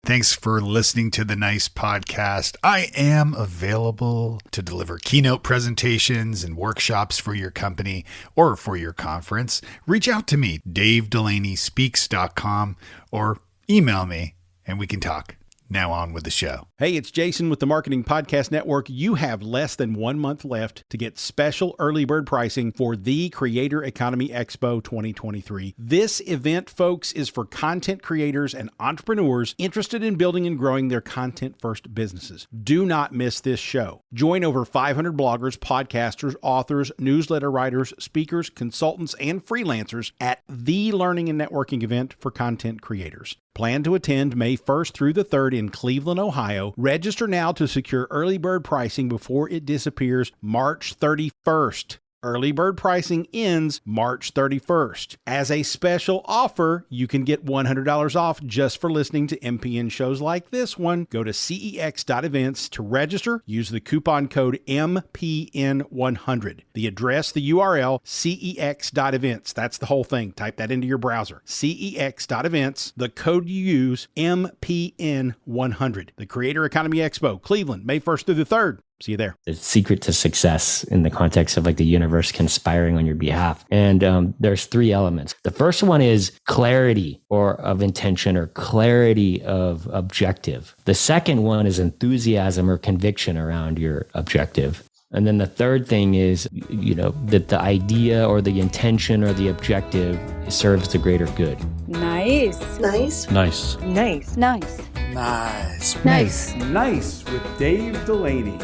Thanks for listening to the Nice Podcast. I am available to deliver keynote presentations and workshops for your company or for your conference. Reach out to me, davedelaney.speaks.com, or email me and we can talk. Now on with the show. Hey, it's Jason with the Marketing Podcast Network. You have less than 1 month left to get special early bird pricing for the Creator Economy Expo 2023. This event, folks, is for content creators and entrepreneurs interested in building and growing their content-first businesses. Do not miss this show. Join over 500 bloggers, podcasters, authors, newsletter writers, speakers, consultants, and freelancers at the learning and networking event for content creators. Plan to attend May 1st through the 3rd in Cleveland, Ohio. Register now to secure early bird pricing before it disappears March 31st. Early bird pricing ends March 31st. As a special offer, you can get $100 off just for listening to MPN shows like this one. Go to cex.events to register. Use the coupon code MPN100. The address, the URL, cex.events. That's the whole thing. Type that into your browser. cex.events. The code you use, MPN100. The Creator Economy Expo, Cleveland, May 1st through the 3rd. See you there. The secret to success in the context of like the universe conspiring on your behalf. And there's 3 elements. The first one is clarity or of intention or clarity of objective. The second one is enthusiasm or conviction around your objective. And then the third thing is, that the idea or the intention or the objective serves the greater good. Nice. Nice. Nice. Nice. Nice. Nice. Nice. Nice with Dave Delaney.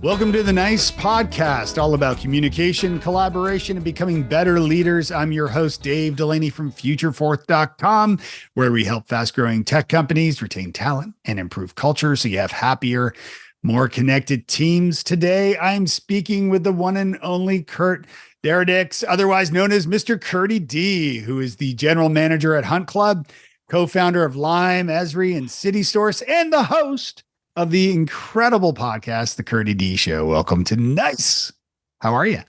Welcome to the Nice Podcast, all about communication, collaboration, and becoming better leaders. I'm your host, Dave Delaney from Futureforth.com, where we help fast-growing tech companies retain talent and improve culture so you have happier, more connected teams. Today, I'm speaking with the one and only Kurt Daradics, otherwise known as Mr. Kurty D, who is the general manager at Hunt Club, co-founder of Lime, Esri, and CitySourced, and the host of the incredible podcast, the Kurty D Show. Welcome to Nice. How are you?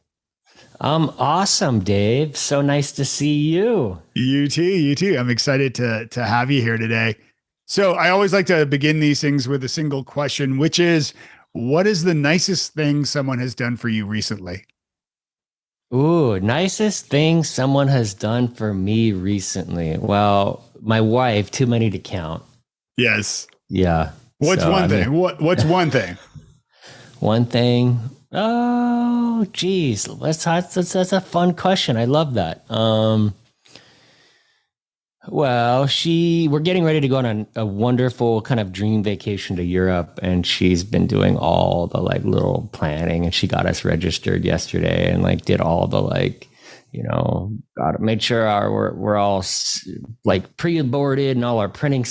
I'm awesome, Dave. So nice to see you. You too. I'm excited to have you here today. So I always like to begin these things with a single question, which is, what is the nicest thing someone has done for you recently? Ooh, nicest thing someone has done for me recently. Well, my wife, too many to count. Yes. Yeah. What's one thing? What's one thing? One thing. Oh, geez. That's a fun question. I love that. Well, we're getting ready to go on a wonderful kind of dream vacation to Europe, and she's been doing all the like little planning, and she got us registered yesterday and like did all the like, made sure we're all like pre-boarded and all our printing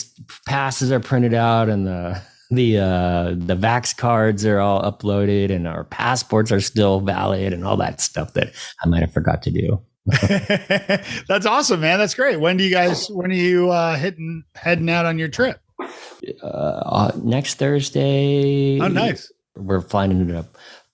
passes are printed out and the Vax cards are all uploaded and our passports are still valid and all that stuff that I might have forgot to do. That's awesome, man. That's great. When are you heading out on your trip? Next Thursday. Oh, nice. We're flying into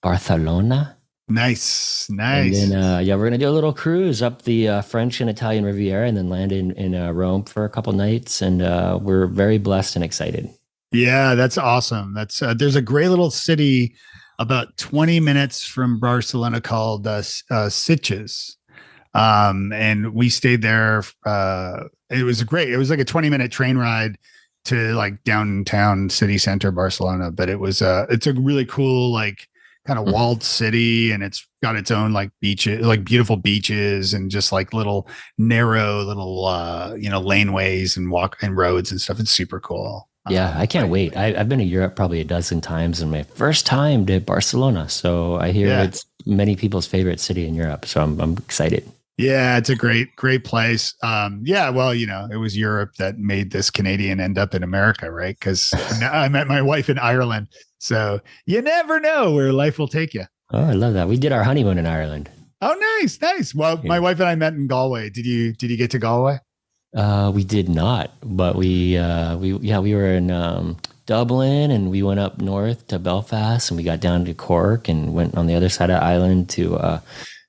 Barcelona. Nice. And then, we're going to do a little cruise up the French and Italian Riviera and then land in Rome for a couple nights. And we're very blessed and excited. Yeah, that's awesome. There's a great little city about 20 minutes from Barcelona called Sitges. And we stayed there. It was like a 20-minute train ride to like downtown city center Barcelona. But it's a really cool, like, kind of walled city, and it's got its own like beaches, like beautiful beaches, and just like narrow little laneways and walk and roads and stuff. It's super cool. Yeah, I can't wait. I've been to Europe probably a dozen times, and my first time to Barcelona. So I hear it's many people's favorite city in Europe. So I'm excited. Yeah, it's a great place. It was Europe that made this Canadian end up in America, right? Because I met my wife in Ireland. So you never know where life will take you. Oh, I love that. We did our honeymoon in Ireland. Oh, nice. Well, my wife and I met in Galway. Did you get to Galway? We did not, but we were in Dublin, and we went up north to Belfast, and we got down to Cork and went on the other side of Ireland to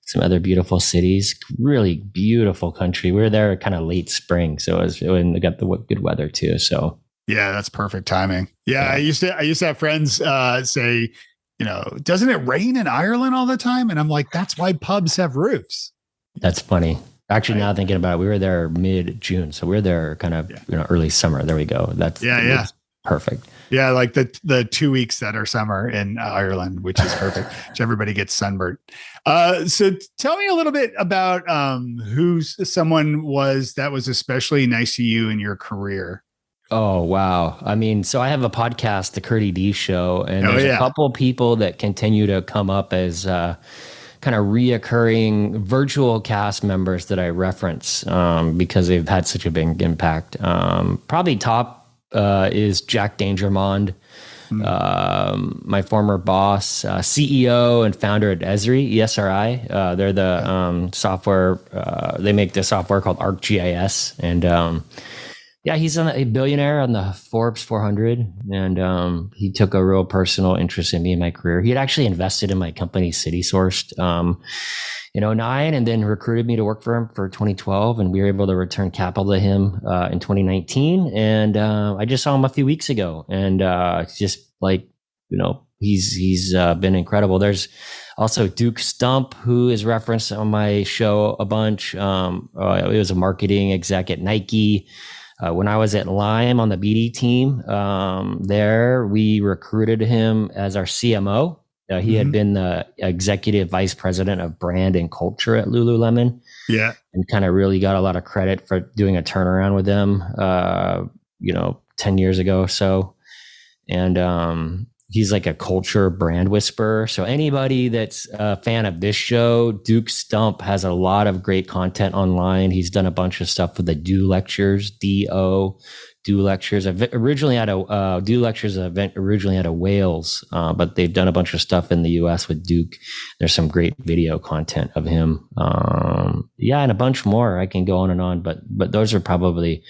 some other beautiful cities. Really beautiful country. We were there kind of late spring, so we got the good weather too. So Yeah, that's perfect timing. Yeah, I used to have friends say, doesn't it rain in Ireland all the time? And I'm like, that's why pubs have roofs. That's funny. Actually, Right. now thinking about it, we were there mid-June, so we were there kind of early summer. There we go. That's perfect. Yeah, like the 2 weeks that are summer in Ireland, which is perfect. Which everybody gets sunburnt. So tell me a little bit about who someone was that was especially nice to you in your career. Oh, wow. I mean, so I have a podcast, the Kurty D Show, and there's a couple people that continue to come up as kind of reoccurring virtual cast members that I reference because they've had such a big impact. Probably top is Jack Dangermond, my former boss, CEO and founder at Esri, ESRI. They're the software, they make the software called ArcGIS. And he's a billionaire on the Forbes 400. And he took a real personal interest in me in my career. He had actually invested in my company, CitySourced, in 2009, and then recruited me to work for him for 2012. And we were able to return capital to him in 2019. And I just saw him a few weeks ago. And it's just like, he's been incredible. There's also Duke Stump, who is referenced on my show a bunch. He was a marketing exec at Nike. When I was at Lime on the BD team, there we recruited him as our CMO. He had been the executive vice president of brand and culture at Lululemon. Yeah. And kind of really got a lot of credit for doing a turnaround with them, 10 years ago or so. And he's like a culture brand whisperer. So anybody that's a fan of this show, Duke Stump has a lot of great content online. He's done a bunch of stuff with the Do Lectures, Do Lectures. Originally had a Do Lectures event originally had a Wales, but they've done a bunch of stuff in the US with Duke. There's some great video content of him. And a bunch more. I can go on and on, but those are probably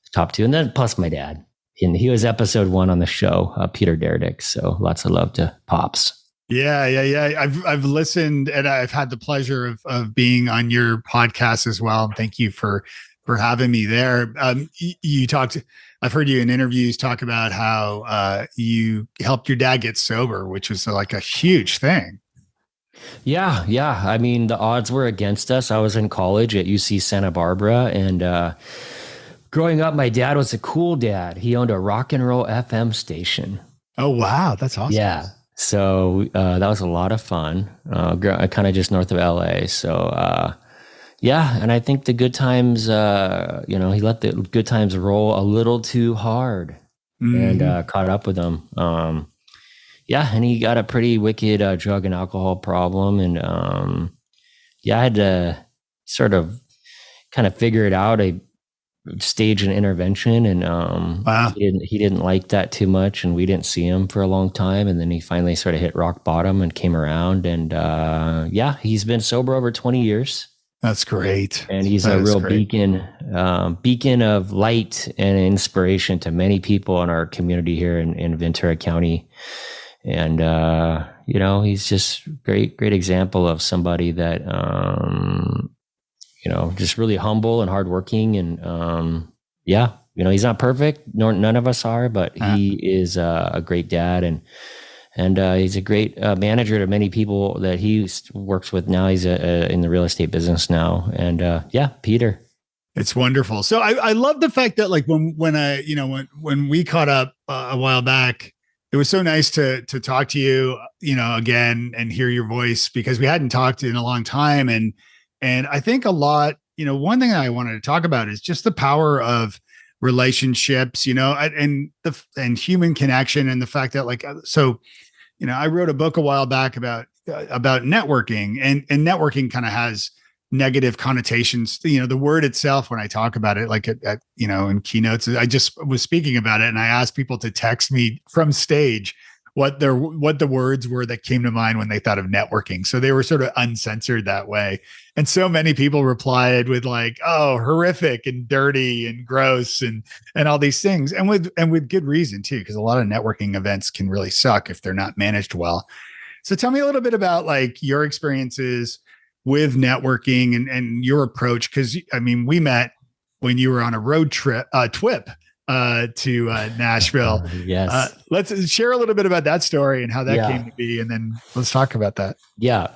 the top two. And then plus my dad. And he was episode 1 on the show, Peter Daradics. So lots of love to Pops. Yeah. I've listened, and I've had the pleasure of being on your podcast as well. And thank you for having me there. You talked, I've heard you in interviews talk about how you helped your dad get sober, which was like a huge thing. Yeah. I mean, the odds were against us. I was in college at UC Santa Barbara, and growing up, my dad was a cool dad. He owned a rock and roll FM station. Oh, wow. That's awesome. Yeah. So that was a lot of fun, kind of just north of LA. So, and I think the good times, he let the good times roll a little too hard and caught up with them. And he got a pretty wicked drug and alcohol problem. And I had to sort of kind of figure it out. I stage an intervention, and he didn't like that too much, and we didn't see him for a long time, and then he finally sort of hit rock bottom and came around, and he's been sober over 20 years. That's great. And he's a real beacon of light and inspiration to many people in our community here in Ventura County. And he's just great example of somebody that just really humble and hardworking. And he's not perfect, nor none of us are, but he is a great dad, and he's a great manager to many people that he works with now. He's in the real estate business now, and Peter. It's wonderful. So I love the fact that like when we caught up a while back, it was so nice to talk to you, again, and hear your voice, because we hadn't talked in a long time. And I think a lot, one thing that I wanted to talk about is just the power of relationships, and human connection, and the fact that I wrote a book a while back about networking, and networking kind of has negative connotations. The word itself, when I talk about it, like in keynotes, I just was speaking about it, and I asked people to text me from stage what the words were that came to mind when they thought of networking. So they were sort of uncensored that way. And so many people replied with like, oh, horrific and dirty and gross and all these things. And with good reason too, because a lot of networking events can really suck if they're not managed well. So tell me a little bit about like your experiences with networking and your approach. Cause I mean, we met when you were on a road trip, TWIP to Nashville. Yes. Let's share a little bit about that story and how that Yeah. came to be, and then let's talk about that. Yeah.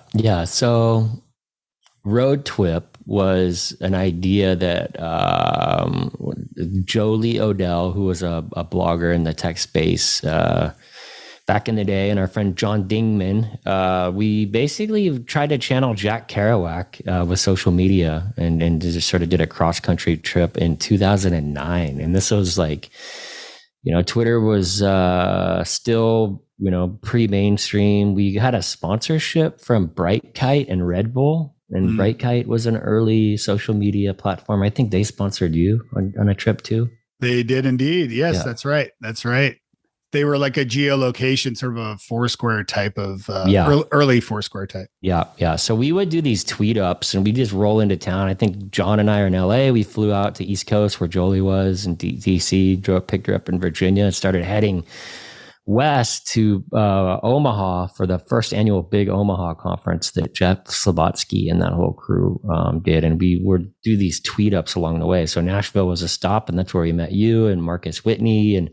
So RoadTwip was an idea that Jolie Odell, who was a blogger in the tech space back in the day, and our friend John Dingman, we basically tried to channel Jack Kerouac with social media and just sort of did a cross-country trip in 2009. And this was like, Twitter was still, pre-mainstream. We had a sponsorship from Bright Kite and Red Bull. And Bright Kite was an early social media platform. I think they sponsored you on a trip too. They did indeed. Yes, Yeah. That's right. That's right. They were like a geolocation, sort of a Foursquare type of early Foursquare type. Yeah. So we would do these tweet ups and we just roll into town. I think John and I are in LA. We flew out to East Coast where Jolie was in DC, picked her up in Virginia and started heading west to Omaha for the first annual Big Omaha Conference that Jeff Slobodski and that whole crew did. And we would do these tweet ups along the way. So Nashville was a stop, and that's where we met you and Marcus Whitney. And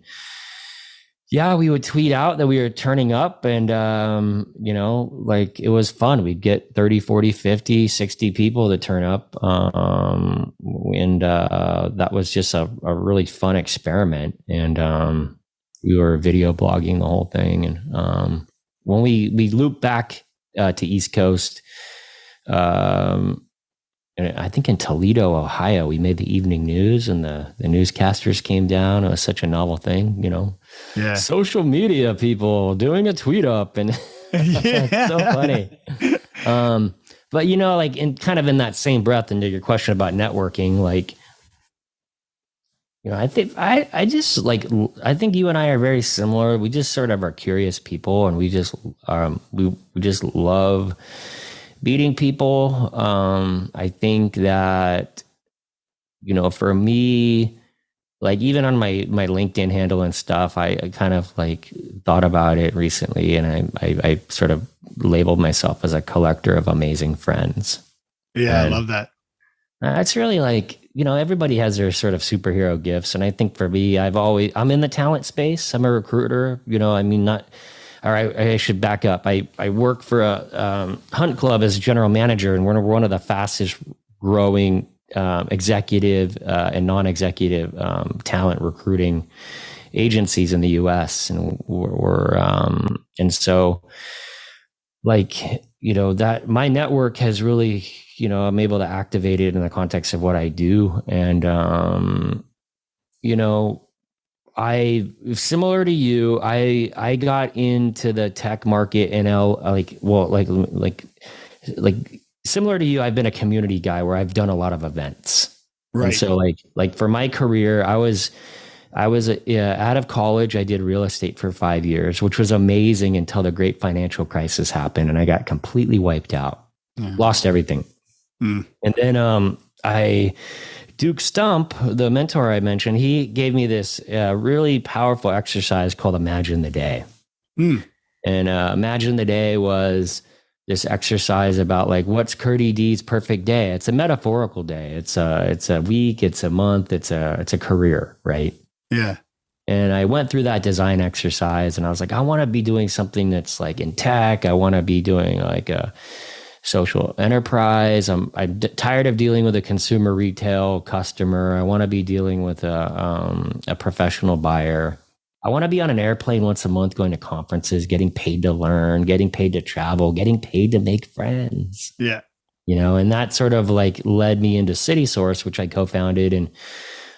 yeah, we would tweet out that we were turning up, and it was fun. We'd get 30, 40, 50, 60 people to turn up. And that was just a really fun experiment. And we were video blogging the whole thing. And when we looped back to East Coast, and I think in Toledo, Ohio, we made the evening news, and the newscasters came down. It was such a novel thing, Yeah. Social media people doing a tweet up, and it's so funny. But in that same breath, into your question about networking, I think I think you and I are very similar. We just sort of are curious people, and we just we just love meeting people. I think that for me, even on my LinkedIn handle and stuff, I kind of thought about it recently, and I sort of labeled myself as a collector of amazing friends. Yeah, And I love that. it's really everybody has their sort of superhero gifts. And I think for me, I'm in the talent space. I'm a recruiter, I should back up. I work for a hunt club as general manager, and we're one of the fastest growing executive and non-executive talent recruiting agencies in the US. And that my network has really, I'm able to activate it in the context of what I do. And, I, similar to you, I got into the tech market in similar to you, I've been a community guy where I've done a lot of events. Right. And so for my career, I was out of college. I did real estate for 5 years, which was amazing until the great financial crisis happened, and I got completely wiped out, lost everything. And then Duke Stump, the mentor I mentioned, he gave me this really powerful exercise called Imagine the Day. And Imagine the Day was this exercise about what's Kurty D's perfect day. It's a metaphorical day. It's a week, it's a month, it's a career, right? Yeah. And I went through that design exercise, and I was like, I want to be doing something that's in tech. I want to be doing a social enterprise. I'm tired of dealing with a consumer retail customer. I want to be dealing with a professional buyer. I want to be on an airplane once a month, going to conferences, getting paid to learn, getting paid to travel, getting paid to make friends. Yeah. And that sort of led me into CitySourced, which I co-founded. And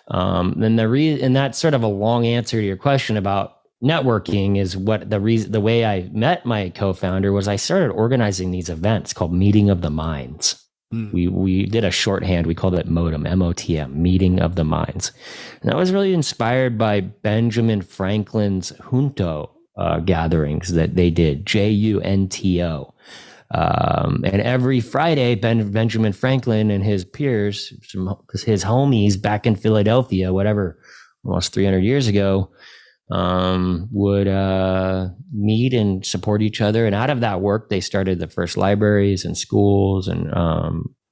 and that's sort of a long answer to your question about networking is what the way I met my co-founder was I started organizing these events called Meeting of the Minds. We did a shorthand. We called it MOTM, MOTM, Meeting of the Minds. And I was really inspired by Benjamin Franklin's Junto gatherings that they did, JUNTO. And every Friday, Benjamin Franklin and his peers, his homies back in Philadelphia, almost 300 years ago, would meet and support each other. And out of that work, they started the first libraries and schools and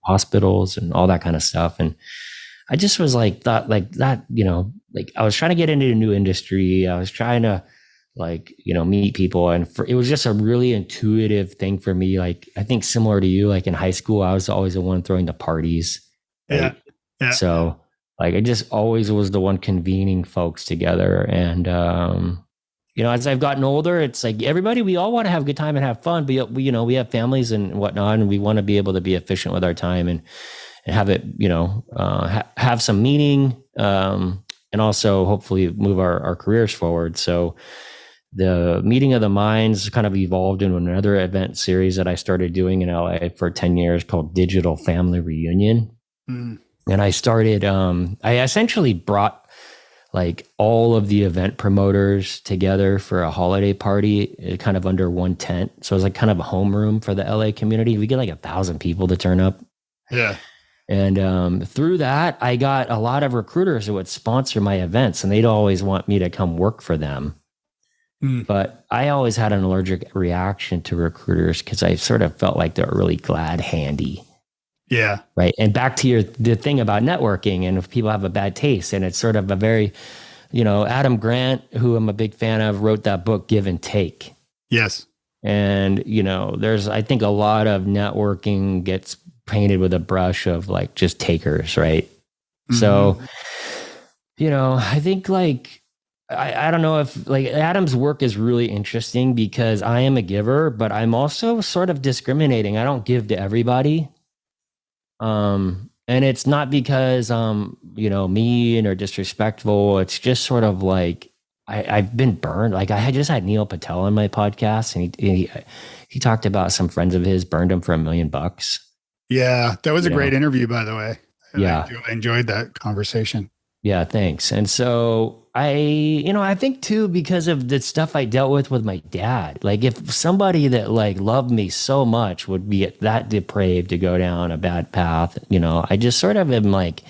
hospitals and all that kind of stuff. And I just was thought that, like I was trying to get into a new industry. I was trying to meet people, and it was just a really intuitive thing for me. Like, I think similar to you, like in high school, I was always the one throwing the parties. Right? Yeah. So like, I just always was the one convening folks together. And, as I've gotten older, it's like we all want to have a good time and have fun, but we have families and whatnot, and we want to be able to be efficient with our time and have it, have some meaning, and also hopefully move our careers forward. So the Meeting of the Minds kind of evolved into another event series that I started doing in LA for 10 years called Digital Family Reunion. And I started, I essentially brought like all of the event promoters together for a holiday party, kind of under one tent. So it was like kind of a homeroom for the LA community. We get like 1,000 people to turn up. Yeah. And through that, I got a lot of recruiters who would sponsor my events, and they'd always want me to come work for them. But I always had an allergic reaction to recruiters because I sort of felt like they're really glad handy. Yeah. Right. And back to the thing about networking, and if people have a bad taste, and it's sort of a very, Adam Grant, who I'm a big fan of, wrote that book, Give and Take. Yes. And, I think a lot of networking gets painted with a brush of like just takers. Right. So, I think like, I don't know if like Adam's work is really interesting because I am a giver, but I'm also sort of discriminating. I don't give to everybody. And it's not because mean or disrespectful. It's just sort of like I've been burned. Like I just had Neil Patel on my podcast, and he talked about some friends of his burned him for $1 million. Yeah, that was a great interview, by the way. Yeah, I enjoyed that conversation. Yeah, thanks. And so I think too, because of the stuff I dealt with my dad, like if somebody that like loved me so much would be that depraved to go down a bad path, I just sort of am like,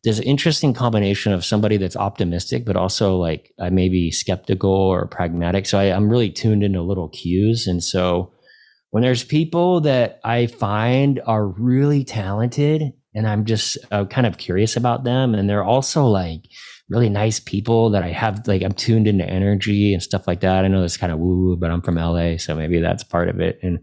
there's an interesting combination of somebody that's optimistic, but also like I may be skeptical or pragmatic. So I'm really tuned into little cues. And so when there's people that I find are really talented, and I'm just kind of curious about them, and they're also like really nice people that I have, like I'm tuned into energy and stuff like that. I know it's kind of woo, but I'm from LA, so maybe that's part of it. And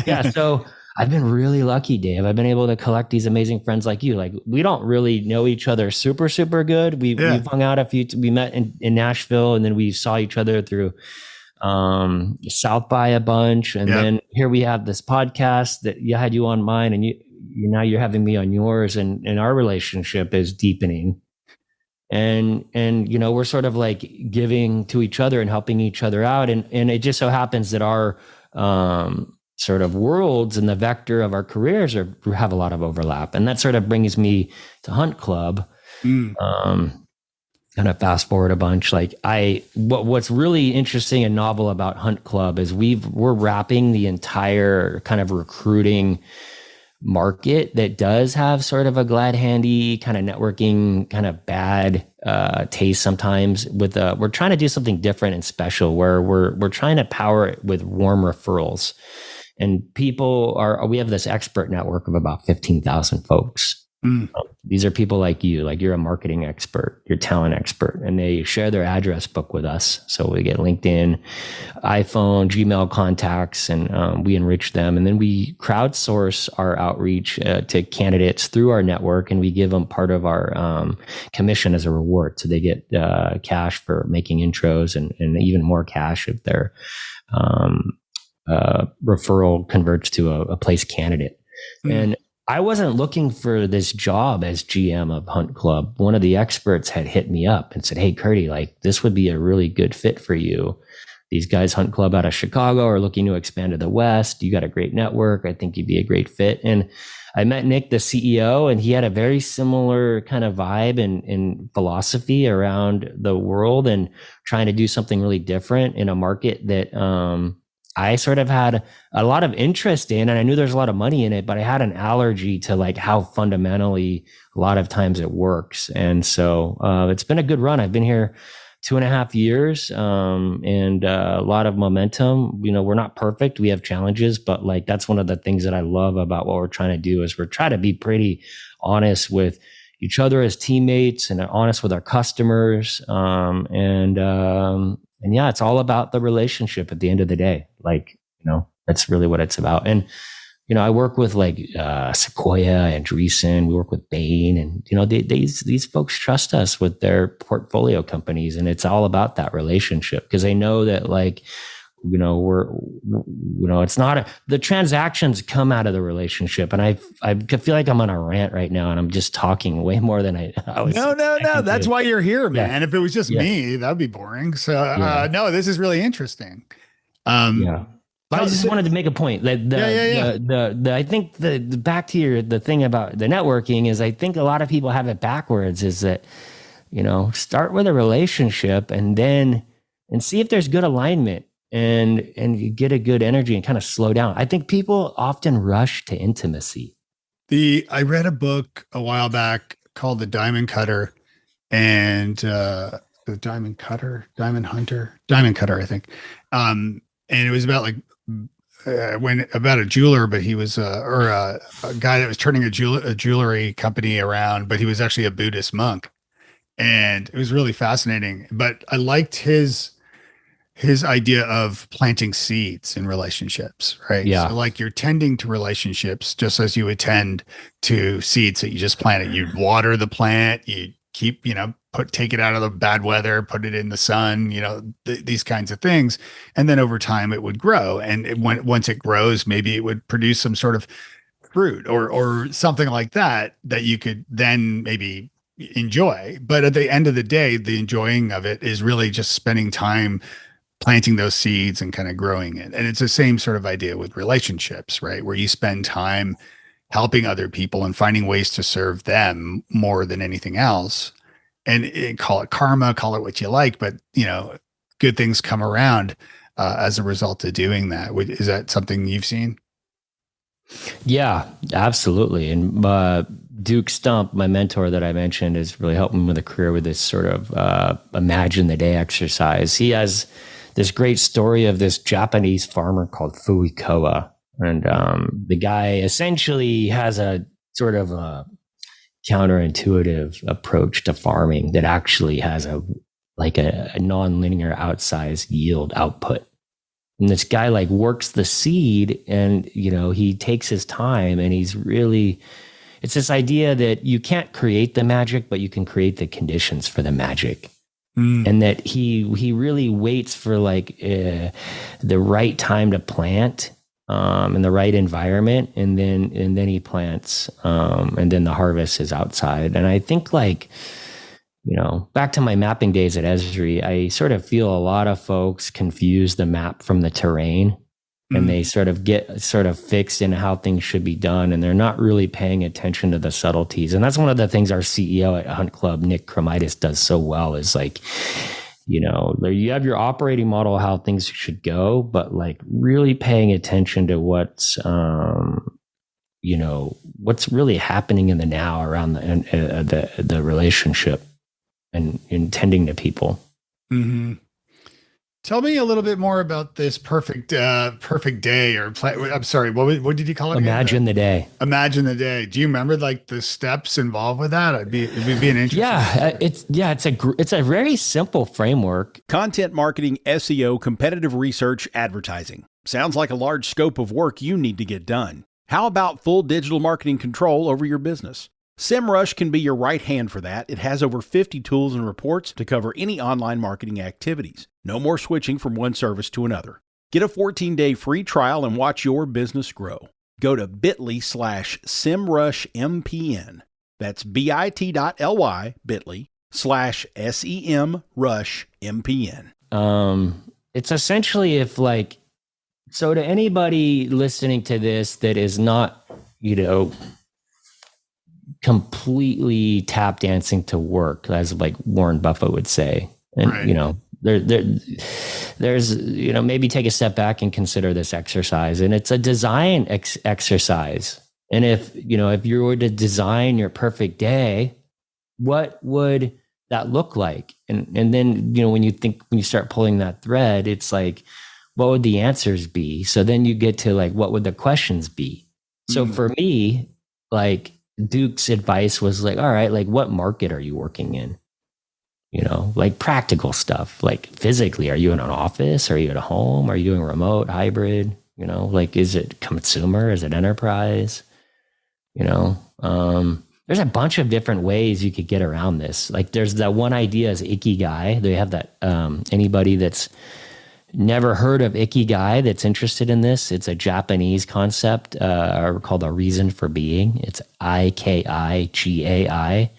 yeah, so I've been really lucky, Dave. I've been able to collect these amazing friends like you. Like we don't really know each other super, super good. We've hung out we met in Nashville, and then we saw each other through South by a bunch. And then here we have this podcast that you had you on mine, and now you're having me on yours, and our relationship is deepening. And we're sort of like giving to each other and helping each other out. And it just so happens that our sort of worlds and the vector of our careers have a lot of overlap. And that sort of brings me to Hunt Club. Kind of fast forward a bunch. Like what's really interesting and novel about Hunt Club is we're wrapping the entire kind of recruiting market that does have sort of a glad handy kind of networking kind of bad taste sometimes we're trying to do something different and special where we're trying to power it with warm referrals. And we have this expert network of about 15,000 folks. These are people like you, like you're a marketing expert, you're a talent expert, and they share their address book with us. So we get LinkedIn, iPhone, Gmail contacts, and we enrich them. And then we crowdsource our outreach to candidates through our network, and we give them part of our commission as a reward. So they get cash for making intros, and even more cash if their referral converts to a place candidate. And I wasn't looking for this job as GM of Hunt Club. One of the experts had hit me up and said, "Hey, Kurty, like this would be a really good fit for you. These guys, Hunt Club out of Chicago, are looking to expand to the West. You got a great network. I think you'd be a great fit." And I met Nick, the CEO, and he had a very similar kind of vibe and philosophy around the world and trying to do something really different in a market that, I sort of had a lot of interest in, and I knew there's a lot of money in it, but I had an allergy to like how fundamentally a lot of times it works. And so it's been a good run. I've been here 2.5 years, and a lot of momentum. We're not perfect. We have challenges, but like that's one of the things that I love about what we're trying to do is we're trying to be pretty honest with each other as teammates and honest with our customers. And yeah, it's all about the relationship at the end of the day. Like, that's really what it's about. And, I work with like Sequoia and Andreessen. We work with Bain, and these folks trust us with their portfolio companies, and it's all about that relationship because they know that like it's not the transactions come out of the relationship. And I feel like I'm on a rant right now, and I'm just talking way more than I was. No. That's why you're here, man. Yeah. If it was just me, that'd be boring. So no, this is really interesting. But I just wanted to make a point that I think the back to the thing about the networking is I think a lot of people have it backwards is that, start with a relationship and see if there's good alignment and you get a good energy and kind of slow down. I think people often rush to intimacy. I read a book a while back called The Diamond Cutter and the Diamond Cutter, I think. And it was about like, about a jeweler, but he was a guy that was turning a jewelry company around, but he was actually a Buddhist monk, and it was really fascinating. But I liked his idea of planting seeds in relationships, right? Yeah. So like you're tending to relationships just as you would tend to seeds that you just planted. You'd water the plant, you keep, take it out of the bad weather, put it in the sun, these kinds of things. And then over time it would grow. And once it grows, maybe it would produce some sort of fruit or something like that you could then maybe enjoy. But at the end of the day, the enjoying of it is really just spending time planting those seeds and kind of growing it. And it's the same sort of idea with relationships, right? Where you spend time helping other people and finding ways to serve them more than anything else. And call it karma, call it what you like, but good things come around as a result of doing that. Is that something you've seen? Yeah, absolutely. And Duke Stump, my mentor that I mentioned, is really helping me with a career with this sort of imagine the day exercise. He has this great story of this Japanese farmer called Fuikawa. And the guy essentially has a sort of a counterintuitive approach to farming that actually has a non-linear outsized yield output. And this guy like works the seed and, he takes his time and it's this idea that you can't create the magic, but you can create the conditions for the magic. And that he really waits for the right time to plant in the right environment, and then he plants, and then the harvest is outside. And I think back to my mapping days at Esri, I sort of feel a lot of folks confuse the map from the terrain, and they sort of get fixed in how things should be done, and they're not really paying attention to the subtleties. And that's one of the things our CEO at Hunt Club, Nick Kromaitis, does so well is you have your operating model, how things should go, but really paying attention to what's really happening in the now around the relationship and tending to people. Mm-hmm. Tell me a little bit more about this perfect day I'm sorry, what did you call it? Imagine the day. Imagine the day. Do you remember the steps involved with that? It'd be an interesting. It's a very simple framework. Content marketing, SEO, competitive research, advertising. Sounds like a large scope of work you need to get done. How about full digital marketing control over your business? SEMrush can be your right hand for that. It has over 50 tools and reports to cover any online marketing activities. No more switching from one service to another. Get a 14-day free trial and watch your business grow. Go to bit.ly/SEMrushMPN. That's bit.ly/SEMrushMPN. It's essentially so to anybody listening to this that is not, completely tap dancing to work, as Warren Buffett would say. And, right. There's, maybe take a step back and consider this exercise. And it's a design exercise. And if you were to design your perfect day, what would that look like? And then, when you start pulling that thread, it's what would the answers be? So then you get to what would the questions be? So for me, Duke's advice was like, all right, like what market are you working in? You know, like practical stuff, like physically, are you in an office? Are you at a home? Are you doing remote, hybrid? You know, like, is it consumer? Is it enterprise? You know, there's a bunch of different ways you could get around this. Like there's that one idea is ikigai. They have that, anybody that's never heard of ikigai that's interested in this, it's a Japanese concept called a reason for being. It's Ikigai.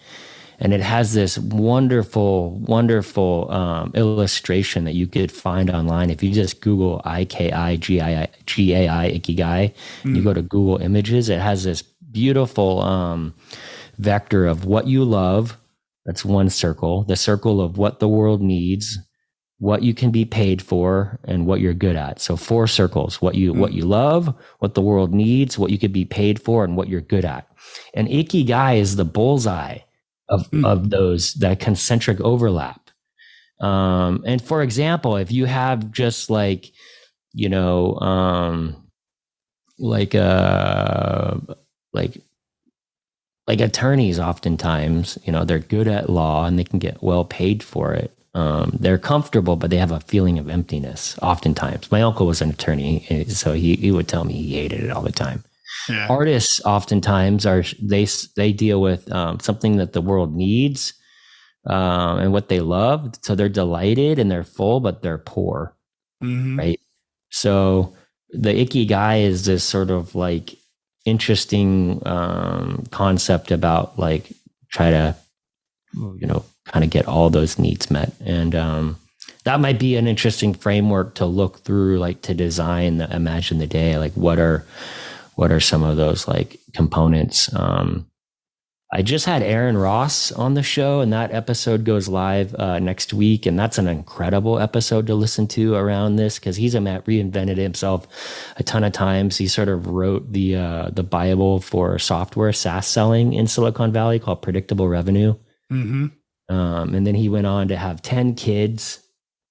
And it has this wonderful illustration that you could find online. If you just Google Ikigai, Ikigai, you go to Google Images, it has this beautiful vector of what you love. That's one circle. The circle of what the world needs, what you can be paid for, and what you're good at. So 4 circles: what you love, what the world needs, what you could be paid for, and what you're good at. And Ikigai is the bullseye of those, that concentric overlap. And for example, if you have just like, you know, like attorneys, oftentimes, you know, they're good at law and they can get well paid for it. They're comfortable, but they have a feeling of emptiness. Oftentimes, my uncle was an attorney, so he would tell me he hated it all the time. Yeah. Artists oftentimes they deal with something that the world needs and what they love. So they're delighted and they're full, but they're poor, right? So the ikigai is this sort of like interesting concept about like try to, you know, kind of get all those needs met. And that might be an interesting framework to look through, like to design imagine the day, like what are some of those like components. I just had Aaron Ross on the show, and that episode goes live next week. And that's an incredible episode to listen to around this, because he's reinvented himself a ton of times. He sort of wrote the Bible for software SaaS selling in Silicon Valley called Predictable Revenue. And then he went on to have 10 kids.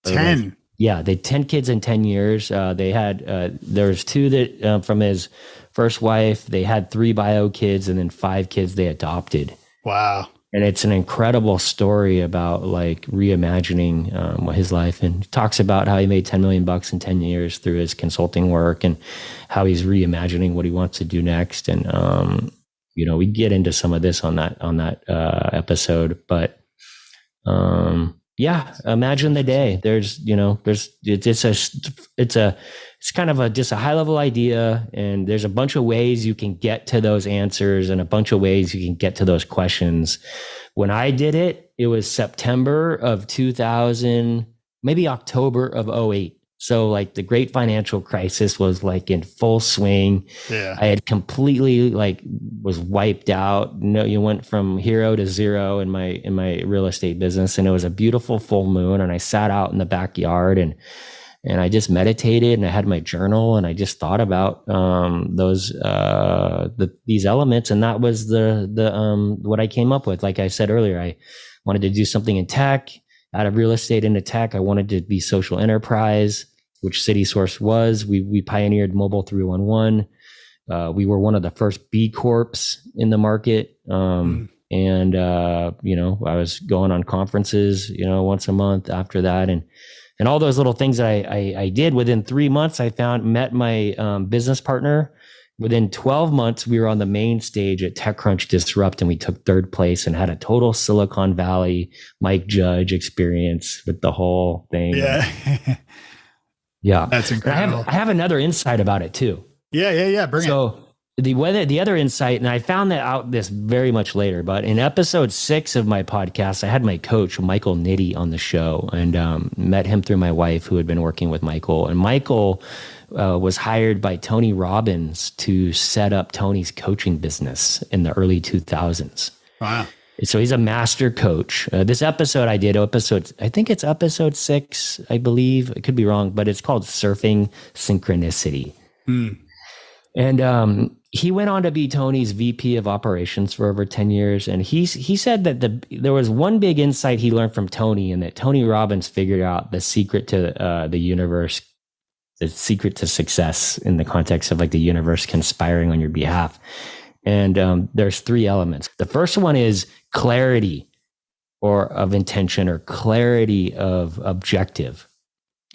10? Yeah, they 10 kids in 10 years. They had, there's 2 that from his first wife, they had 3 bio kids, and then 5 kids they adopted. Wow. And it's an incredible story about like reimagining his life, and talks about how he made $10 million in 10 years through his consulting work, and how he's reimagining what he wants to do next. And, you know, we get into some of this on that episode, but, yeah, imagine the day. It's kind of just a high level idea, and there's a bunch of ways you can get to those answers and a bunch of ways you can get to those questions. When I did it, it was September of 2000, maybe October of 2008. So like the great financial crisis was like in full swing. Yeah. I had completely was wiped out. You went from hero to zero in my real estate business. And it was a beautiful full moon. And I sat out in the backyard and I just meditated, and I had my journal, and I just thought about these elements. And that was the what I came up with. Like I said earlier, I wanted to do something in tech. Out of real estate into tech, I wanted to be social enterprise, which CitySourced was. We pioneered Mobile 311. We were one of the first B Corps in the market. And, I was going on conferences, once a month after that. And all those little things that I did. Within 3 months, met my business partner. Within 12 months, we were on the main stage at TechCrunch Disrupt, and we took 3rd place and had a total Silicon Valley Mike Judge experience with the whole thing. Yeah. Yeah. That's incredible. I have another insight about it too. Yeah. Bring it. So the other insight, and I found that out this very much later, but in episode 6 of my podcast, I had my coach, Michael Nitty, on the show, and met him through my wife, who had been working with Michael. And Michael was hired by Tony Robbins to set up Tony's coaching business in the early 2000s. Wow. So he's a master coach. This episode I think it's episode 6, I believe. I could be wrong, but it's called Surfing Synchronicity. And he went on to be Tony's VP of operations for over 10 years. And he said that there was one big insight he learned from Tony, and that Tony Robbins figured out the secret to the universe, the secret to success in the context of like the universe conspiring on your behalf. And there's three elements. The first one is clarity or of intention or clarity of objective.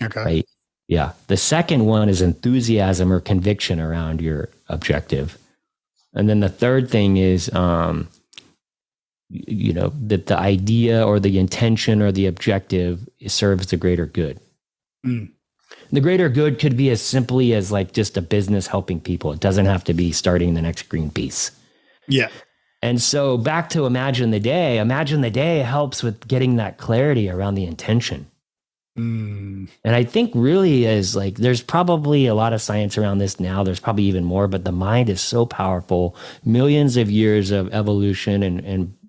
Okay. Right? Yeah. The second one is enthusiasm or conviction around your objective. And then the third thing is, that the idea or the intention or the objective serves the greater good. Mm. The greater good could be as simply as like just a business helping people. It doesn't have to be starting the next Greenpeace. Yeah. And so back to imagine the day helps with getting that clarity around the intention. Mm. And I think really is like, there's probably a lot of science around this now. There's probably even more, but the mind is so powerful. Millions of years of evolution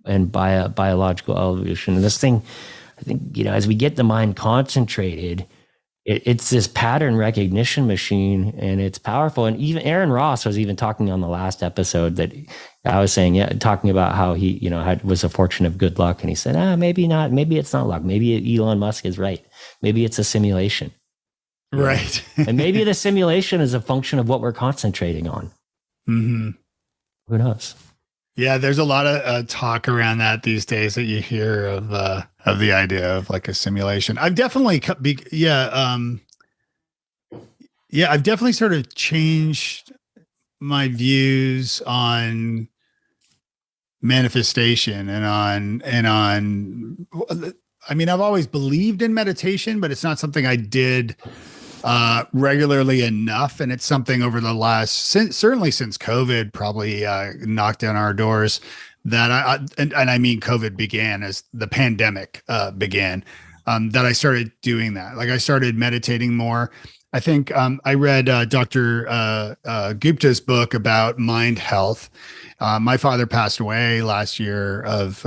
and biological evolution. And this thing, I think, as we get the mind concentrated, it's this pattern recognition machine, and it's powerful. And even Aaron Ross was even talking on the last episode that I was saying, talking about how he, was a fortune of good luck. And he said, maybe not, maybe it's not luck. Maybe Elon Musk is right. Maybe it's a simulation. Right. And maybe the simulation is a function of what we're concentrating on. Mm-hmm. Who knows? Yeah, there's a lot of talk around that these days that you hear of the idea of like a simulation. I've definitely, I've definitely sort of changed my views on manifestation and on. I mean, I've always believed in meditation, but it's not something I did regularly enough. And it's something over the certainly since COVID probably knocked down our doors that I mean, COVID began as the pandemic began, that I started doing that. Like I started meditating more. I think I read Dr. Gupta's book about mind health. My father passed away last year of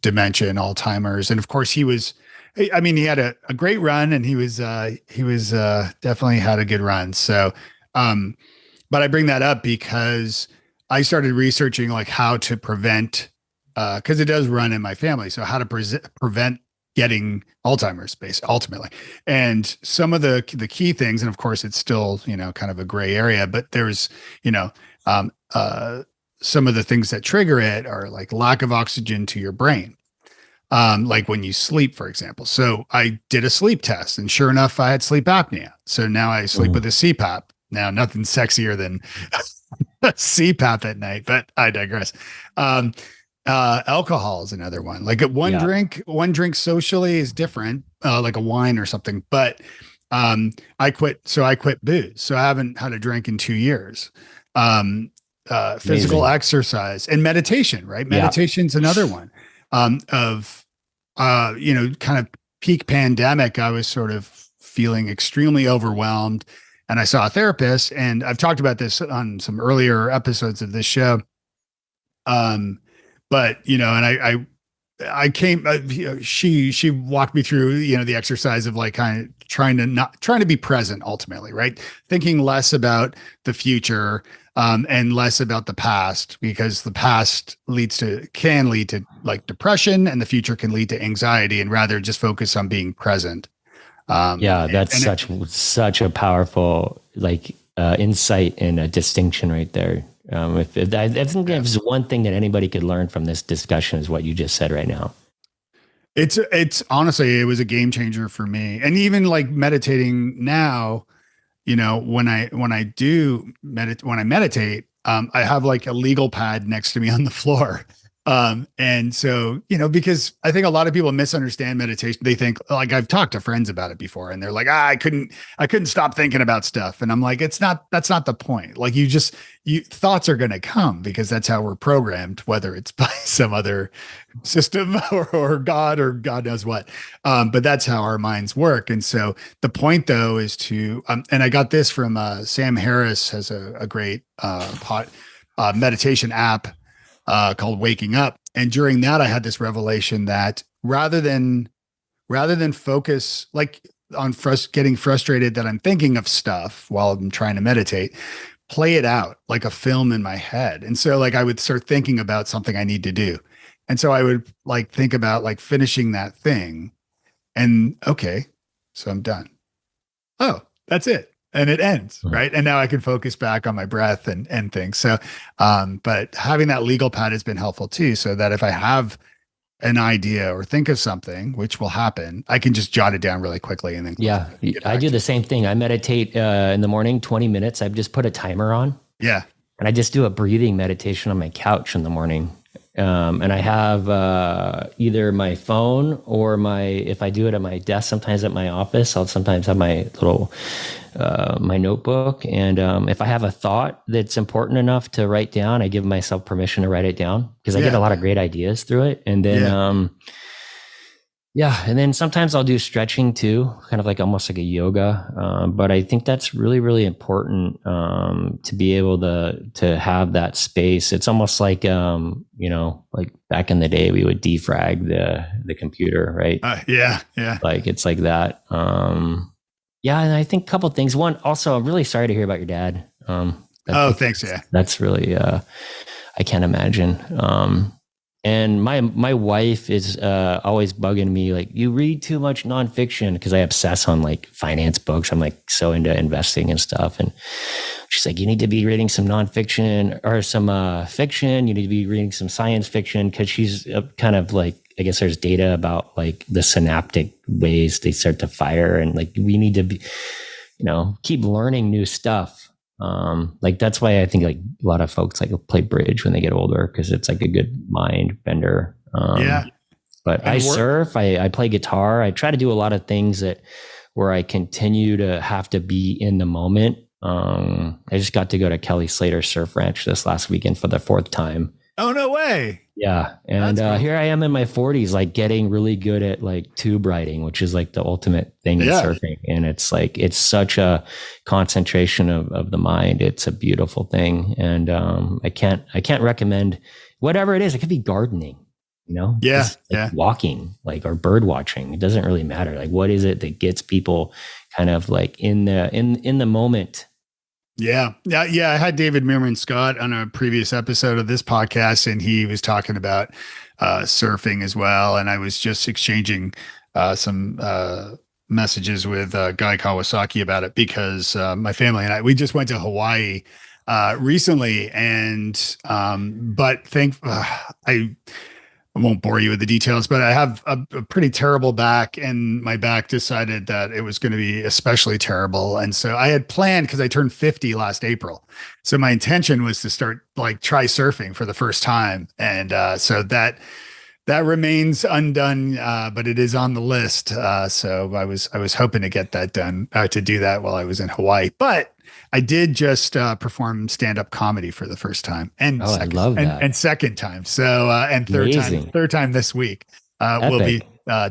dementia and Alzheimer's. And of course he had a great run, and he was definitely had a good run. So, but I bring that up because I started researching like how to prevent, cause it does run in my family. So how to prevent getting Alzheimer's ultimately. And some of the key things, and of course it's still, kind of a gray area, but there's, some of the things that trigger it are like lack of oxygen to your brain. Like when you sleep, for example. So I did a sleep test, and sure enough, I had sleep apnea. So now I sleep with a CPAP. Now, nothing sexier than CPAP at night, but I digress. Alcohol is another one. Like one drink socially is different, like a wine or something. But I quit booze. So I haven't had a drink in 2 years. Physical exercise and meditation, right? Meditation's another one. Kind of peak pandemic, I was sort of feeling extremely overwhelmed, and I saw a therapist, and I've talked about this on some earlier episodes of this show. But and I came, she walked me through, the exercise of like kind of trying to be present ultimately, right? Thinking less about the future, and less about the past, because the past can lead to like depression, and the future can lead to anxiety, and rather just focus on being present. That's such a powerful insight and a distinction right there. I think there's one thing that anybody could learn from this discussion is what you just said right now. It's honestly, it was a game changer for me. And even like meditating now, when I meditate, I have like a legal pad next to me on the floor. And so, because I think a lot of people misunderstand meditation. They think, like, I've talked to friends about it before, and they're like, I couldn't stop thinking about stuff. And I'm like, that's not the point. Like thoughts are going to come because that's how we're programmed, whether it's by some other system or God knows what. But that's how our minds work. And so the point though is to, and I got this from, Sam Harris has a great, meditation app, called Waking Up. And during that, I had this revelation that rather than focus like on getting frustrated that I'm thinking of stuff while I'm trying to meditate, play it out like a film in my head. And so like I would start thinking about something I need to do. And so I would like think about like finishing that thing, and okay, so I'm done. Oh, that's it. and it ends, right? And now I can focus back on my breath and things. So, but having that legal pad has been helpful too, so that if I have an idea or think of something, which will happen, I can just jot it down really quickly and then I do the same thing. I meditate in the morning, 20 minutes. I've just put a timer on. Yeah. And I just do a breathing meditation on my couch in the morning. And I have either my phone or if I do it at my desk, sometimes at my office, I'll sometimes have my little my notebook. And if I have a thought that's important enough to write down, I give myself permission to write it down, because I get a lot of great ideas through it. And then, and then sometimes I'll do stretching too, kind of like almost like a yoga. But I think that's really, really important to be able to have that space. It's almost like, like back in the day, we would defrag the computer, right? Yeah. Like it's like that. And I think a couple of things. One, also, I'm really sorry to hear about your dad. Thanks. Yeah. That's really, I can't imagine. And my wife is always bugging me, like, you read too much nonfiction, because I obsess on like finance books. I'm like so into investing and stuff. And she's like, you need to be reading some nonfiction or some fiction. You need to be reading some science fiction, because she's kind of like, I guess there's data about like the synaptic ways they start to fire. And like, we need to be, keep learning new stuff. Like that's why I think like a lot of folks like play bridge when they get older, because it's like a good mind bender. But I surf, I play guitar. I try to do a lot of things where I continue to have to be in the moment. I just got to go to Kelly Slater's surf ranch this last weekend for the 4th time. Oh, no way. Yeah. And cool. Here I am in my 40s, like getting really good at like tube riding, which is like the ultimate thing in surfing. And it's like, it's such a concentration of the mind. It's a beautiful thing. And I can't recommend whatever it is. It could be gardening, walking, like, or bird watching. It doesn't really matter. Like, what is it that gets people kind of like in the moment? Yeah. I had David Meerman Scott on a previous episode of this podcast, and he was talking about surfing as well. And I was just exchanging some messages with Guy Kawasaki about it, because my family and we just went to Hawaii recently, and I won't bore you with the details, but I have a pretty terrible back, and my back decided that it was going to be especially terrible. And so I had planned, because I turned 50 last April. So my intention was to try surfing for the first time. And so that remains undone, but it is on the list. So I was hoping to get that done, to do that while I was in Hawaii. But I did just perform stand-up comedy for the first time, and I love that. And second time. So and third time this week will be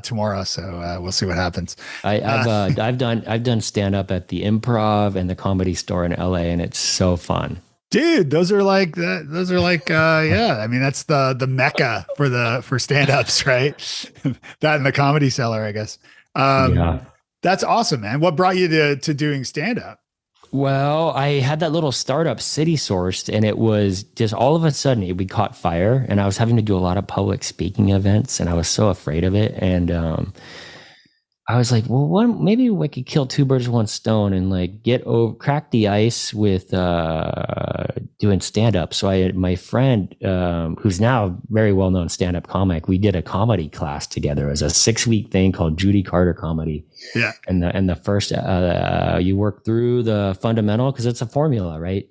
tomorrow. So we'll see what happens. I've done stand-up at the Improv and the Comedy Store in LA, and it's so fun. Dude, those are like I mean, that's the mecca for stand-ups, right? That and the Comedy Cellar, I guess. That's awesome, man. What brought you to doing stand-up? Well, I had that little startup, CitySourced, and it was just all of a sudden we caught fire, and I was having to do a lot of public speaking events, and I was so afraid of it. And I was like, well, maybe we could kill 2 birds with 1 stone and like crack the ice with doing stand-up. So my friend, who's now a very well-known stand-up comic, we did a comedy class together. It was a 6-week thing called Judy Carter Comedy. Yeah. And the first, you work through the fundamental, because it's a formula, right?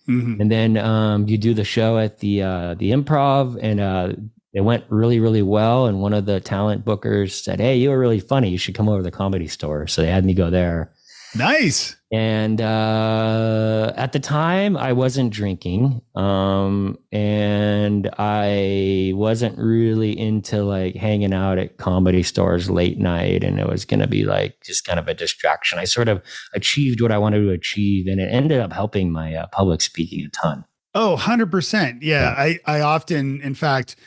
Mm-hmm. And then you do the show at the Improv, and it went really, really well. And one of the talent bookers said, hey, you were really funny. You should come over to the Comedy Store. So they had me go there. Nice. And at the time, I wasn't drinking. And I wasn't really into like hanging out at comedy stores late night. And it was going to be like just kind of a distraction. I sort of achieved what I wanted to achieve. And it ended up helping my public speaking a ton. Oh, 100%. Yeah. I often, in fact,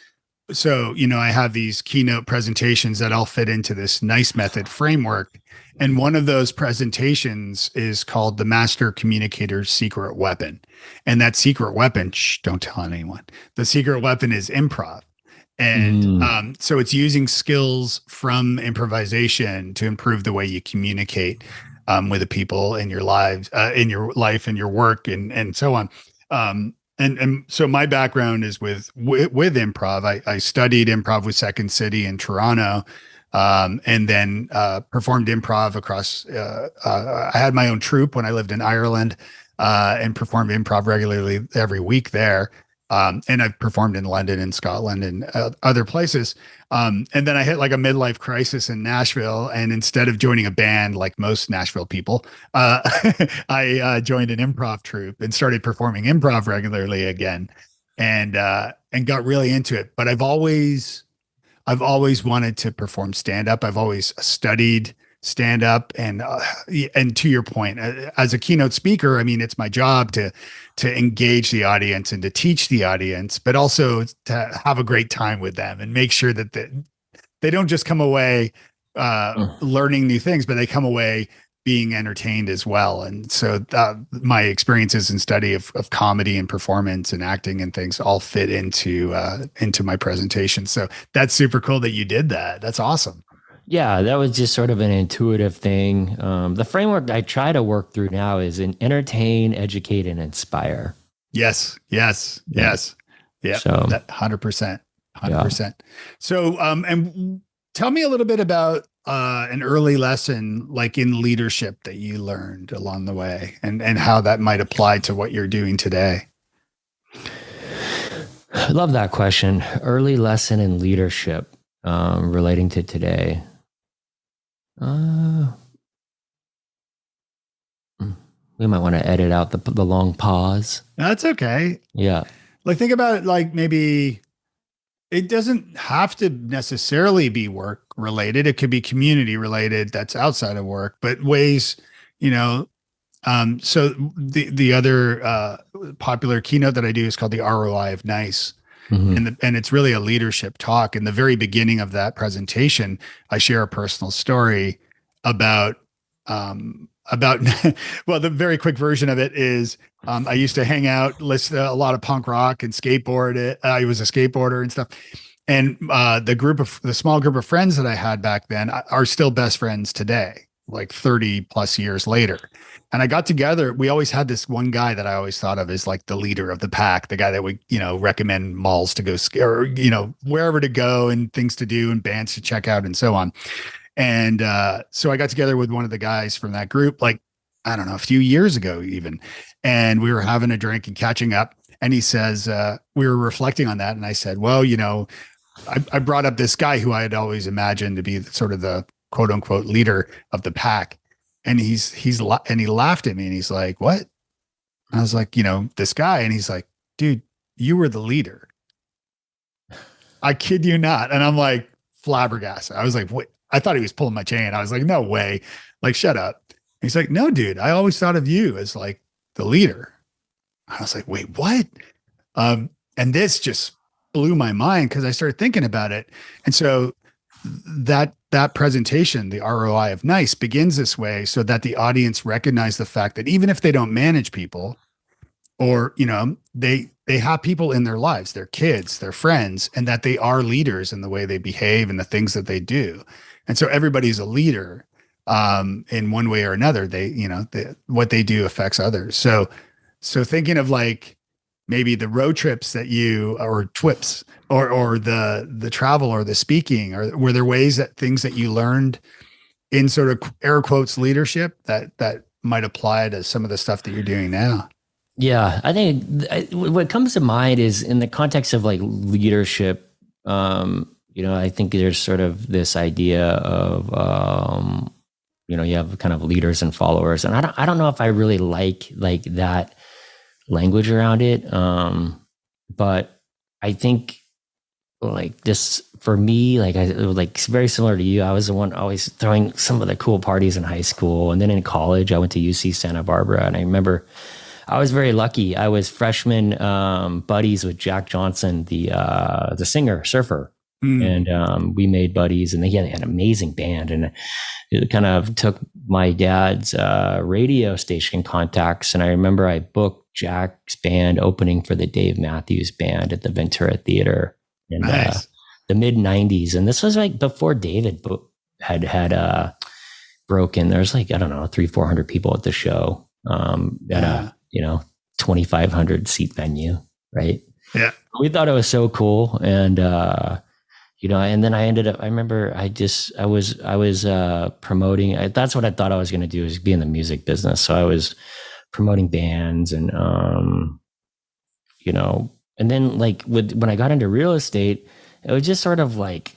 so, I have these keynote presentations that all fit into this NICE method framework. And one of those presentations is called the Master Communicator's Secret Weapon. And that secret weapon, don't tell anyone. The secret weapon is improv. And so it's using skills from improvisation to improve the way you communicate. with the people in your lives, in your life and your work and so on. And so my background is with improv. I studied improv with Second City in Toronto, and then performed improv across. I had my own troupe when I lived in Ireland, and performed improv regularly every week there. And I've performed in London and Scotland and other places. And then I hit like a midlife crisis in Nashville. And instead of joining a band like most Nashville people, I joined an improv troupe and started performing improv regularly again, and got really into it. But I've always wanted to perform stand-up. I've always studied stand-up, and to your point, as a keynote speaker, I mean, it's my job to engage the audience and to teach the audience, but also to have a great time with them and make sure that they don't just come away learning new things, but they come away being entertained as well. And so my experiences and study of comedy and performance and acting and things all fit into my presentation. So that's super cool that you did that. That's awesome. Yeah, that was just sort of an intuitive thing. The framework I try to work through now is entertain, educate, and inspire. Yes. Yeah. So that 100%. Yeah. So, and tell me a little bit about an early lesson, like in leadership, that you learned along the way, and how that might apply to what you're doing today. I love that question. Early lesson in leadership relating to today. We might want to edit out the long pause. That's okay. Yeah. Like, think about it, like maybe it doesn't have to necessarily be work related. It could be community related that's outside of work, but ways, so the other popular keynote that I do is called the ROI of Nice. Mm-hmm. And it's really a leadership talk. In the very beginning of that presentation, I share a personal story about well, the very quick version of it is I used to hang out, listen to a lot of punk rock and skateboard it. I was a skateboarder and stuff. And the small group of friends that I had back then are still best friends today, like 30 plus years later. And I got together. We always had this one guy that I always thought of as like the leader of the pack, the guy that would, recommend malls to go or, wherever to go and things to do and bands to check out and so on. And so I got together with one of the guys from that group, like, I don't know, a few years ago even. And we were having a drink and catching up. And he says, we were reflecting on that. And I said, well, I brought up this guy who I had always imagined to be sort of the quote unquote leader of the pack. And he laughed at me and he's like, what? I was like, this guy. And he's like, dude, you were the leader. I kid you not. And I'm like flabbergasted. I was like, wait, I thought he was pulling my chain. I was like, no way. Like, shut up. And he's like, no, dude, I always thought of you as like the leader. I was like, wait, what? And this just blew my mind because I started thinking about it. And so that presentation, the ROI of Nice, begins this way so that the audience recognize the fact that even if they don't manage people, or, they have people in their lives, their kids, their friends, and that they are leaders in the way they behave and the things that they do. And so everybody's a leader in one way or another. What they do affects others. So thinking of like maybe the road trips that or TWIPs or the travel or the speaking, or were there things that you learned in sort of air quotes leadership that might apply to some of the stuff that you're doing now? Yeah, I think what comes to mind is in the context of like leadership, I think there's sort of this idea of, you have kind of leaders and followers, and I don't know if I really like that language around it. But I think like this for me, like very similar to you, I was the one always throwing some of the cool parties in high school. And then in college, I went to UC Santa Barbara, and I remember I was very lucky. I was freshman buddies with Jack Johnson, the singer, surfer. And we made buddies, and they had an amazing band. And it kind of took my dad's radio station contacts. And I remember I booked Jack's band opening for the Dave Matthews Band at the Ventura Theater in the mid 90s. And this was like before David had broken. There's like, I don't know, 300-400 people at the show, at a, 2,500 seat venue. Right. Yeah. We thought it was so cool. And, and then I ended up, I remember I was promoting, that's what I thought I was going to do, is be in the music business. So I was promoting bands and, and then like when I got into real estate, it was just sort of like,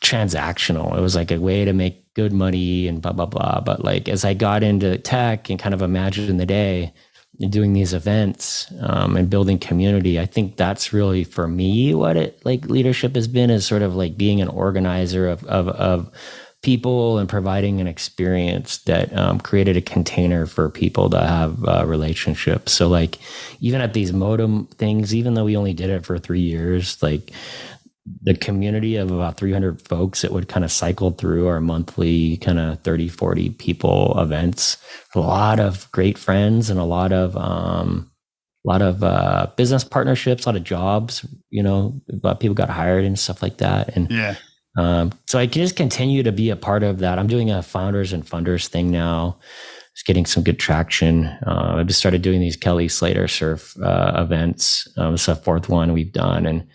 transactional. It was like a way to make good money and blah, blah, blah. But like, as I got into tech and kind of imagined the day and doing these events, and building community, I think that's really for me what it like leadership has been, is sort of like being an organizer of people and providing an experience that created a container for people to have relationships. So like even at these modem things, even though we only did it for 3 years, like the community of about 300 folks that would kind of cycle through our monthly kind of 30-40 people events, a lot of great friends and a lot of business partnerships, a lot of jobs, people got hired and stuff like that. And so I can just continue to be a part of that. I'm doing a founders and funders thing now. It's getting some good traction. I just started doing these Kelly Slater surf events. It's the fourth one we've done. And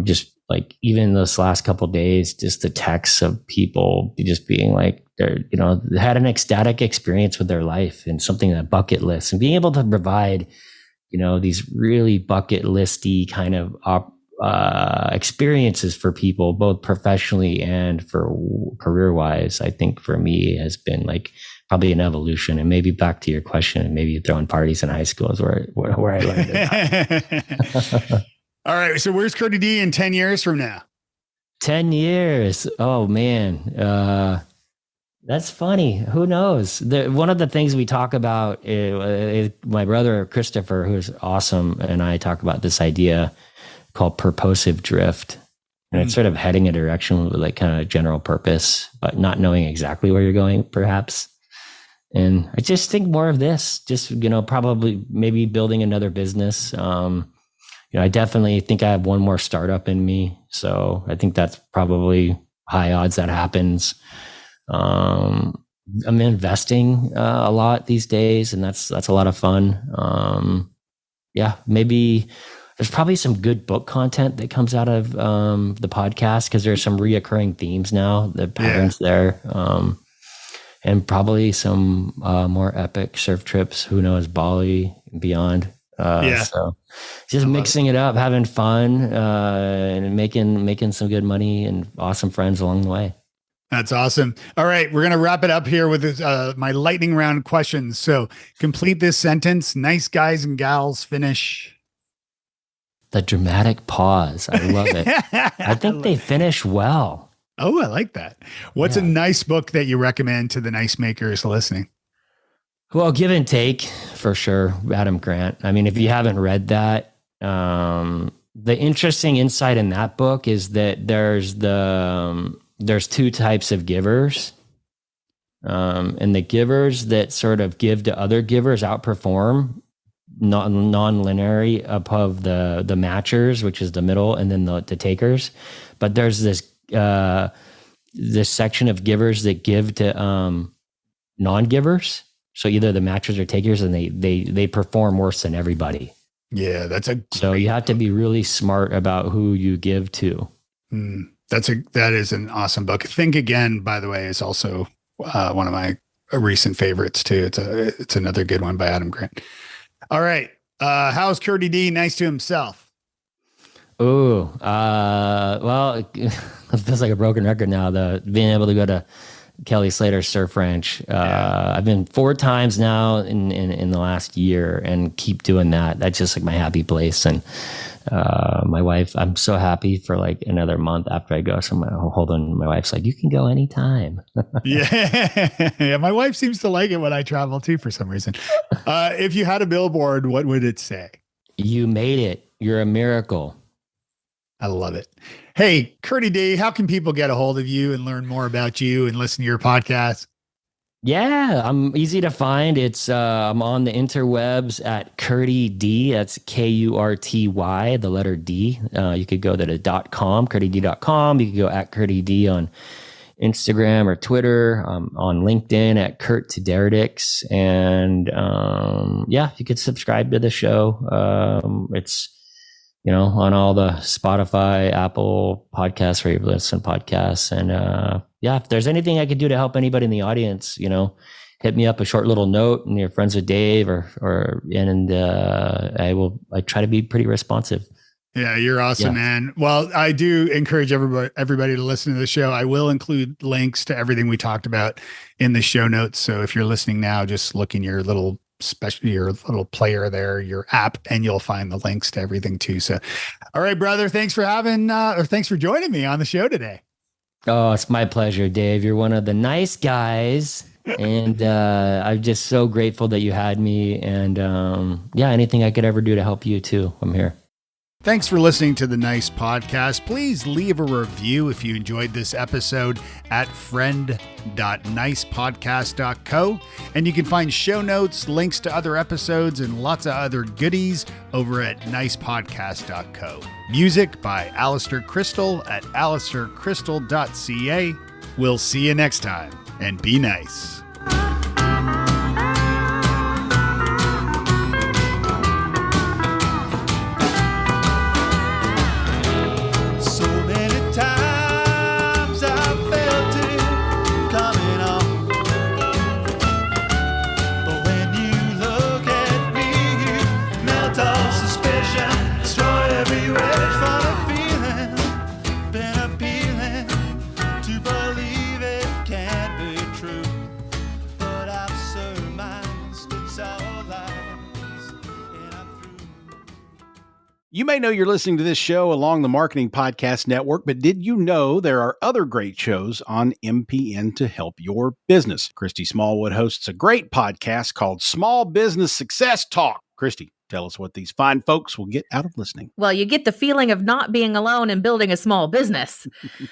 just like even this last couple of days, just the texts of people just being like, they had an ecstatic experience with their life and something that bucket list, and being able to provide, these really bucket listy kind of experiences for people, both professionally and for career wise, I think for me has been like probably an evolution. And maybe back to your question, maybe throwing parties in high school is where I learned it. All right. So where's Kurty D in 10 years from now? 10 years. Oh man. That's funny. Who knows? One of the things we talk about, my brother, Christopher, who's awesome, and I talk about this idea called purposive drift. And it's sort of heading a direction with like kind of general purpose, but not knowing exactly where you're going, perhaps. And I just think more of this, just, probably maybe building another business. I definitely think I have one more startup in me. So I think that's probably high odds that happens. I'm investing a lot these days, and that's a lot of fun. Maybe there's probably some good book content that comes out of the podcast, because there's some reoccurring themes now, the patterns there. And probably some more epic surf trips, who knows, Bali and beyond. So just mixing it up, having fun, and making some good money and awesome friends along the way. That's awesome. All right. We're going to wrap it up here with my lightning round questions. So complete this sentence. Nice guys and gals finish. The dramatic pause. I love it. I think they finish well. Oh, I like that. What's a nice book that you recommend to the nice makers listening? Well, Give and Take, for sure. Adam Grant. I mean, if you haven't read that, the interesting insight in that book is that there's two types of givers. And the givers that sort of give to other givers outperform non-linearly above the matchers, which is the middle, and then the takers. But there's this section of givers that give to non-givers. So either the matchers or takers, and they perform worse than everybody. Yeah, so you have to be really smart about who you give to. That is an awesome book. Think Again, by the way, is also one of my recent favorites too. It's another good one by Adam Grant. All right, how's Kurty D nice to himself? Oh, well, it feels like a broken record now. Being able to go to Kelly Slater Surf Ranch. I've been 4 times now in the last year, and keep doing that. That's just like my happy place. And my wife, I'm so happy for like another month after I go. So my wife's like, you can go anytime. Yeah. My wife seems to like it when I travel too, for some reason. If you had a billboard, what would it say? You made it. You're a miracle. I love it. Hey, Kurty D, how can people get a hold of you and learn more about you and listen to your podcast? Yeah, I'm easy to find. It's I'm on the interwebs at Kurty D. That's Kurty, the letter D. You could go to the .com, kurtyd.com. You could go at Kurty D on Instagram or Twitter, on LinkedIn at Kurt Daradics. And you could subscribe to the show. It's, on all the Spotify, Apple podcasts, where you listen podcasts. And if there's anything I could do to help anybody in the audience, hit me up a short little note, and you're friends with Dave, I try to be pretty responsive. Yeah, you're awesome, man. Well, I do encourage everybody to listen to the show. I will include links to everything we talked about in the show notes. So if you're listening now, just look in your little player there, your app, and you'll find the links to everything too. So, all right, brother, thanks for joining me on the show today. Oh, it's my pleasure, Dave. You're one of the nice guys. And I'm just so grateful that you had me. And anything I could ever do to help you too, I'm here. Thanks for listening to the Nice Podcast. Please leave a review if you enjoyed this episode at friend.nicepodcast.co. And you can find show notes, links to other episodes, and lots of other goodies over at nicepodcast.co. Music by Alistair Crystal at alistaircrystal.ca. We'll see you next time, and be nice. You may know you're listening to this show along the Marketing Podcast Network, but did you know there are other great shows on MPN to help your business? Christy Smallwood hosts a great podcast called Small Business Success Talk. Christy, tell us what these fine folks will get out of listening. Well, you get the feeling of not being alone in building a small business.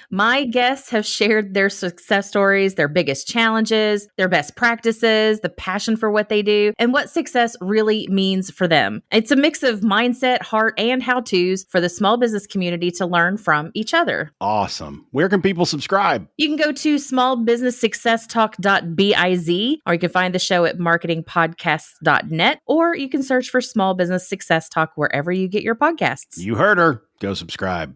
My guests have shared their success stories, their biggest challenges, their best practices, the passion for what they do, and what success really means for them. It's a mix of mindset, heart, and how-tos for the small business community to learn from each other. Awesome. Where can people subscribe? You can go to smallbusinesssuccesstalk.biz, or you can find the show at marketingpodcasts.net, or you can search for Small Business Success Talk wherever you get your podcasts. You heard her. Go subscribe.